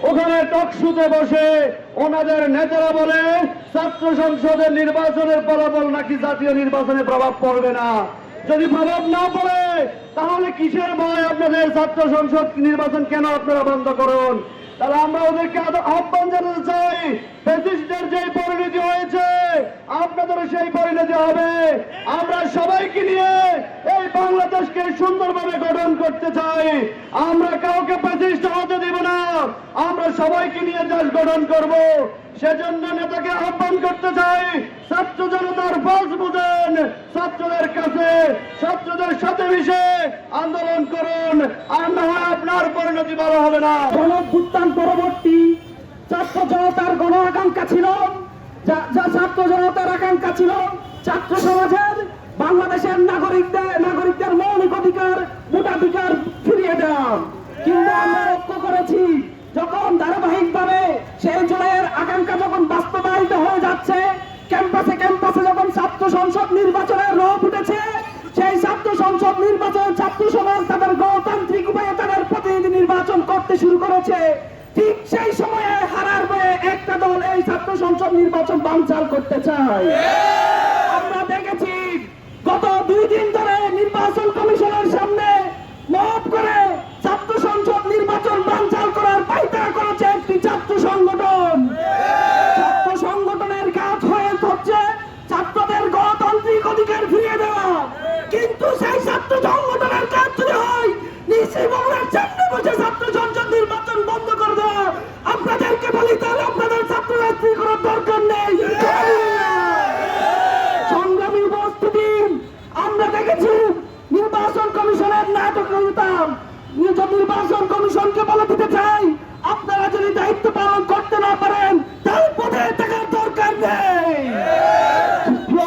ওখানে টকশুতে বসে ওনাদের নেতারা বলে ছাত্র সংসদের নির্বাচনের ফলাফল নাকি জাতীয় নির্বাচনে প্রভাব পড়বে না। যদি প্রভাব না পড়ে তাহলে কিসের ভয় আপনাদের ছাত্র সংসদ নির্বাচন কেন আপনারা বন্ধ করুন? তাহলে আমরা ওদেরকে আহ্বান জানাতে চাই, ফ্যাসিস্টদের যে পরিণতি হয়েছে আপনাদেরও সেই পরিণতি হবে। আমরা সবাইকে নিয়ে এই বাংলাদেশকে সুন্দরভাবে গঠন করতে চাই। আমরা কাউকে ফ্যাসিস্ট হতে দিব না, আমরা সবাইকে নিয়ে দেশ গঠন করব। সেজন্য নেতাকে আহ্বান করতে চাই, ছাত্র জনতার পথ বুঝেন, ছাত্রদের কাছে ছাত্রদের সাথে মিশে আন্দোলন করুন, আর না হয় আপনার পরিণতি ভালো হবে না। গণঅভ্যুত্থান পরবর্তী ছাত্র জনতার গণ আকাঙ্ক্ষা ছিল, যা ছাত্র জনতার আকাঙ্ক্ষা ছিল ছাত্র সমাজের বাংলাদেশের নাগরিকদের মৌলিক অধিকার ভোটাধিকার ফিরিয়ে দেওয়া। কিন্তু আমরা লক্ষ্য করেছি যখন ধারাবাহিকভাবে সেই জুলাইয়ের আকাঙ্ক্ষা যখন বাস্তবায়িত হয়ে যাচ্ছে, ক্যাম্পাসে যখন ছাত্র সংসদ নির্বাচনের রব উঠেছে, সেই ছাত্র সংসদ নির্বাচন ছাত্র সমাজ তাদের গণতান্ত্রিক উপায়ে তাদের প্রতিনিধি নির্বাচন করতে শুরু করেছে। ঠিক সেই সময়ে হারার ভয়ে একটা দল এই ছাত্র সংসদ নির্বাচন বানচাল করতে চায়। আমরা দেখেছি গত 2 দিন ধরে নির্বাচন কমিশনের সামনে মত করে ছাত্র সংসদ নির্বাচন বানচাল করার পায়তারা করেছে একটি ছাত্র সংগঠন। ছাত্র সংগঠনের কাজ হচ্ছে ছাত্রদের গণতান্ত্রিক অধিকার ফিরিয়ে দেওয়া, কিন্তু সেই ছাত্র সংগঠনের কাজ যদি হয় নিশ্চয়ই ভবনের সামনে বসে ছাত্র সংসদ নির্বাচন বন্ধ করে দেওয়া। আপনাদেরকে বলি তাহলে আপনাদের ছাত্র রাজনীতি করার দরকার নেই। সংগ্রামী উপস্থিতি, আমরা দেখেছি নির্বাচন কমিশনের নাটকীয়তা। নির্বাচন কমিশনকে বলে দিতে চাই, আপনারা যদি দায়িত্ব পালন করতে না পারেন তাহলে পদে থাকার দরকার নেই।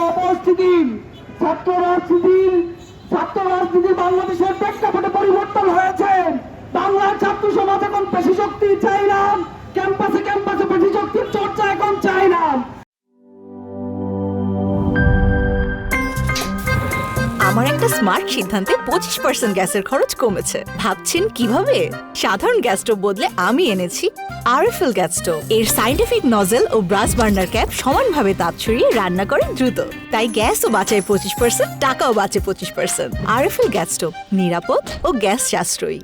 উপস্থিতি, ছাত্র রাজনীতি বাংলাদেশের প্রেক্ষাপটে পরিবর্তন হয়েছে। বাংলার ছাত্র সমাজ এখন পেশি শক্তি চাই না, ক্যাম্পাসে পেশি শক্তির চর্চা এখন চাই না। আমার একটা স্মার্ট সিদ্ধান্তে 25% গ্যাসের খরচ কমেছে। ভাবছেন কিভাবে? সাধারণ গ্যাস স্টোভ বদলে আমি এনেছি আরএফএল গ্যাস স্টোভ। এর সাইন্টিফিক নজল ও ব্রাস বার্নার ক্যাপ সমানভাবে তাপ ছড়িয়ে রান্না করে দ্রুত, তাই গ্যাসও বাঁচায় 25%, টাকাও বাঁচে 25%। আরএফএল গ্যাস স্টোভ নিরাপদ ও গ্যাস সাশ্রয়ী।